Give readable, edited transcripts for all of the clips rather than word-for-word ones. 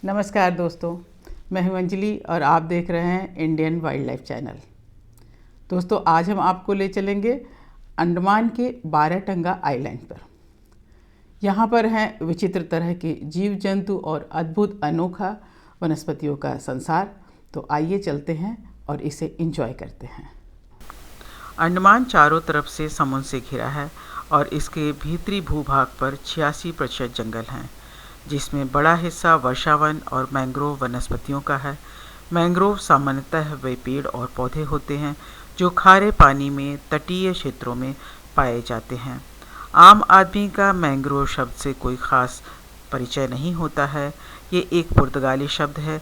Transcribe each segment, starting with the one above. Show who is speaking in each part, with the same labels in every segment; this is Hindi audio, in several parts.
Speaker 1: नमस्कार दोस्तों, मैं हूं अंजलि और आप देख रहे हैं इंडियन वाइल्ड लाइफ चैनल। दोस्तों, आज हम आपको ले चलेंगे अंडमान के बाराटंगा आइलैंड पर। यहाँ पर हैं विचित्र तरह के जीव जंतु और अद्भुत अनोखा वनस्पतियों का संसार। तो आइए चलते हैं और इसे एंजॉय करते हैं। अंडमान चारों तरफ से समुद्र से घिरा है और इसके भीतरी भूभाग पर 86% जंगल हैं, जिसमें बड़ा हिस्सा वर्षावन और मैंग्रोव वनस्पतियों का है। मैंग्रोव सामान्यतः वे पेड़ और पौधे होते हैं जो खारे पानी में तटीय क्षेत्रों में पाए जाते हैं। आम आदमी का मैंग्रोव शब्द से कोई खास परिचय नहीं होता है। ये एक पुर्तगाली शब्द है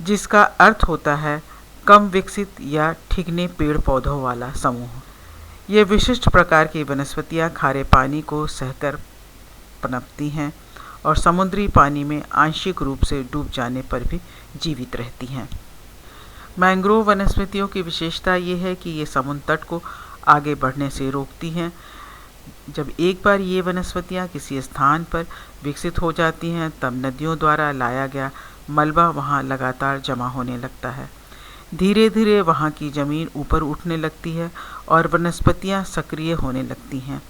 Speaker 1: जिसका अर्थ होता है कम विकसित या ठिगने पेड़ पौधों वाला समूह। ये विशिष्ट प्रकार की वनस्पतियाँ खारे पानी को सहकर पनपती हैं और समुद्री पानी में आंशिक रूप से डूब जाने पर भी जीवित रहती हैं। मैंग्रोव वनस्पतियों की विशेषता ये है कि ये समुद्र तट को आगे बढ़ने से रोकती हैं। जब एक बार ये वनस्पतियाँ किसी स्थान पर विकसित हो जाती हैं, तब नदियों द्वारा लाया गया मलबा वहाँ लगातार जमा होने लगता है। धीरे धीरे वहाँ की ज़मीन ऊपर उठने लगती है और वनस्पतियाँ सक्रिय होने लगती हैं।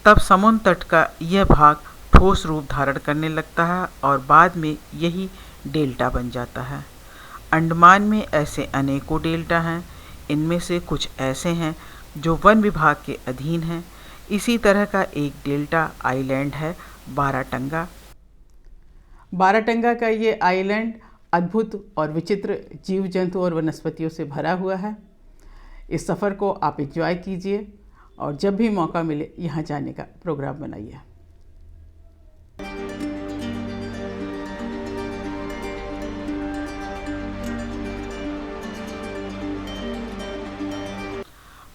Speaker 1: तब समुद्र तट का यह भाग ठोस रूप धारण करने लगता है और बाद में यही डेल्टा बन जाता है। अंडमान में ऐसे अनेकों डेल्टा हैं। इनमें से कुछ ऐसे हैं जो वन विभाग के अधीन हैं। इसी तरह का एक डेल्टा आइलैंड है बाराटंगा। बाराटंगा का ये आइलैंड अद्भुत और विचित्र जीव जंतु और वनस्पतियों से भरा हुआ है। इस सफ़र को आप एंजॉय कीजिए और जब भी मौका मिले यहाँ जाने का प्रोग्राम बनाइए।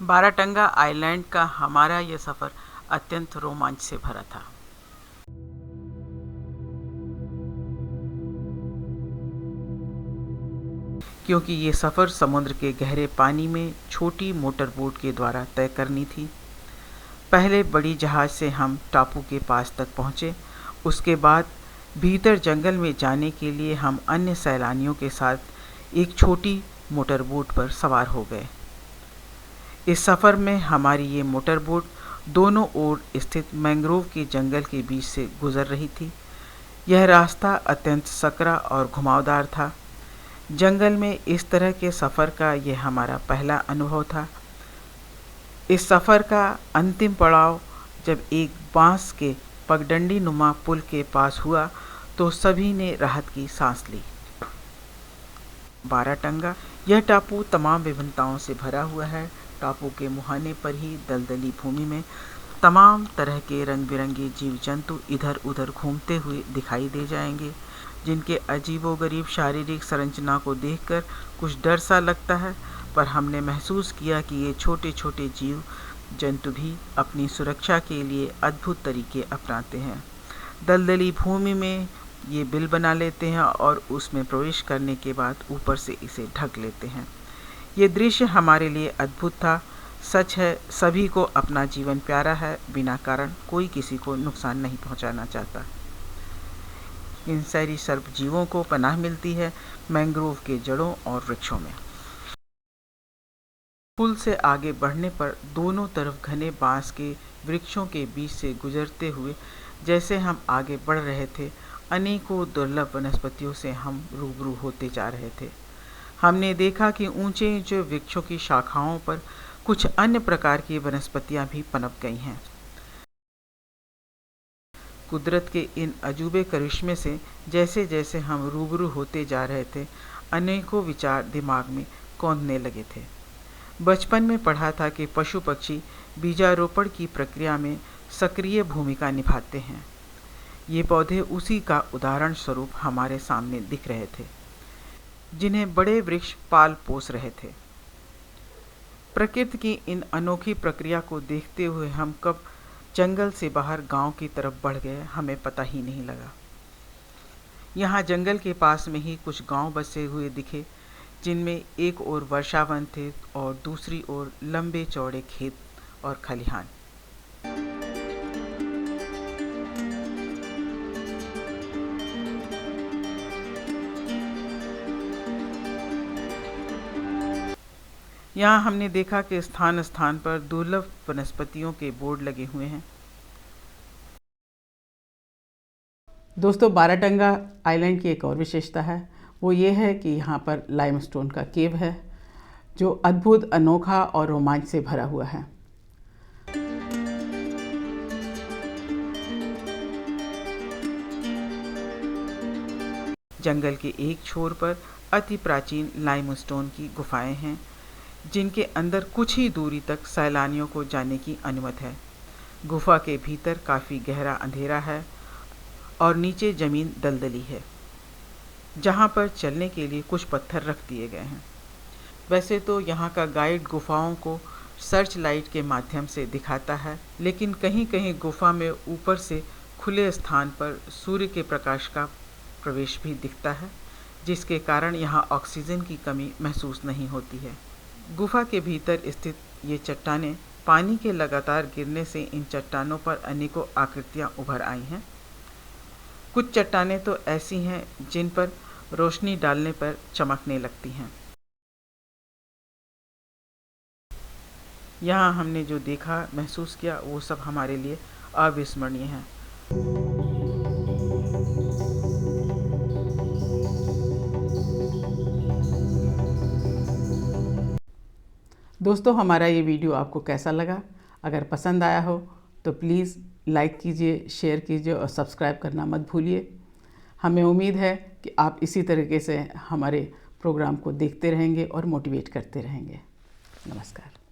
Speaker 1: बाराटंगा आइलैंड का हमारा यह सफ़र अत्यंत रोमांच से भरा था। क्योंकि ये सफ़र समुद्र के गहरे पानी में छोटी मोटर बोट के द्वारा तय करनी थी। पहले बड़ी जहाज़ से हम टापू के पास तक पहुँचे। उसके बाद भीतर जंगल में जाने के लिए हम अन्य सैलानियों के साथ एक छोटी मोटर बोट पर सवार हो गए। इस सफ़र में हमारी ये मोटर बोट दोनों ओर स्थित मैंग्रोव के जंगल के बीच से गुजर रही थी। यह रास्ता अत्यंत सकरा और घुमावदार था। जंगल में इस तरह के सफ़र का यह हमारा पहला अनुभव था। इस सफ़र का अंतिम पड़ाव जब एक बांस के पगडंडी नुमा पुल के पास हुआ तो सभी ने राहत की सांस ली। बाराटंगा यह टापू तमाम विभिन्नताओं से भरा हुआ है। टापू के मुहाने पर ही दलदली भूमि में तमाम तरह के रंग बिरंगे जीव जंतु इधर उधर घूमते हुए दिखाई दे जाएंगे, जिनके अजीबोगरीब शारीरिक संरचना को देखकर कुछ डर सा लगता है। पर हमने महसूस किया कि ये छोटे छोटे जीव जंतु भी अपनी सुरक्षा के लिए अद्भुत तरीके अपनाते हैं। दलदली भूमि में ये बिल बना लेते हैं और उसमें प्रवेश करने के बाद ऊपर से इसे ढक लेते हैं। ये दृश्य हमारे लिए अद्भुत था। सच है, सभी को अपना जीवन प्यारा है। बिना कारण कोई किसी को नुकसान नहीं पहुंचाना चाहता। इन सारी सर्प जीवों को पनाह मिलती है मैंग्रोव के जड़ों और वृक्षों में। पुल से आगे बढ़ने पर दोनों तरफ घने बांस के वृक्षों के बीच से गुजरते हुए जैसे हम आगे बढ़ रहे थे, अनेकों दुर्लभ वनस्पतियों से हम रूबरू होते जा रहे थे। हमने देखा कि ऊंचे ऊंचे वृक्षों की शाखाओं पर कुछ अन्य प्रकार की वनस्पतियां भी पनप गई हैं। कुदरत के इन अजूबे करिश्मे से जैसे जैसे हम रूबरू होते जा रहे थे, अनेकों विचार दिमाग में कौंधने लगे थे। बचपन में पढ़ा था कि पशु पक्षी बीजारोपण की प्रक्रिया में सक्रिय भूमिका निभाते हैं। ये पौधे उसी का उदाहरण स्वरूप हमारे सामने दिख रहे थे, जिन्हें बड़े वृक्ष पाल पोस रहे थे। प्रकृति की इन अनोखी प्रक्रिया को देखते हुए हम कब जंगल से बाहर गांव की तरफ बढ़ गए, हमें पता ही नहीं लगा। यहाँ जंगल के पास में ही कुछ गांव बसे हुए दिखे, जिनमें एक ओर वर्षावन थे और दूसरी ओर लंबे चौड़े खेत और खलिहान। यहाँ हमने देखा कि स्थान स्थान पर दुर्लभ वनस्पतियों के बोर्ड लगे हुए हैं। दोस्तों, बाराटंगा आइलैंड की एक और विशेषता है, वो ये है कि यहाँ पर लाइमस्टोन का केव है जो अद्भुत, अनोखा और रोमांच से भरा हुआ है। जंगल के एक छोर पर अति प्राचीन लाइमस्टोन की गुफाएं हैं, जिनके अंदर कुछ ही दूरी तक सैलानियों को जाने की अनुमति है। गुफा के भीतर काफ़ी गहरा अंधेरा है और नीचे ज़मीन दलदली है, जहाँ पर चलने के लिए कुछ पत्थर रख दिए गए हैं। वैसे तो यहाँ का गाइड गुफाओं को सर्च लाइट के माध्यम से दिखाता है, लेकिन कहीं कहीं गुफा में ऊपर से खुले स्थान पर सूर्य के प्रकाश का प्रवेश भी दिखता है, जिसके कारण यहाँ ऑक्सीजन की कमी महसूस नहीं होती है। गुफा के भीतर स्थित ये चट्टानें, पानी के लगातार गिरने से इन चट्टानों पर अनेकों आकृतियाँ उभर आई हैं। कुछ चट्टानें तो ऐसी हैं जिन पर रोशनी डालने पर चमकने लगती हैं। यहाँ हमने जो देखा, महसूस किया, वो सब हमारे लिए अविस्मरणीय है। दोस्तों, हमारा ये वीडियो आपको कैसा लगा? अगर पसंद आया हो तो प्लीज़ लाइक कीजिए, शेयर कीजिए और सब्सक्राइब करना मत भूलिए। हमें उम्मीद है कि आप इसी तरीके से हमारे प्रोग्राम को देखते रहेंगे और मोटिवेट करते रहेंगे। नमस्कार।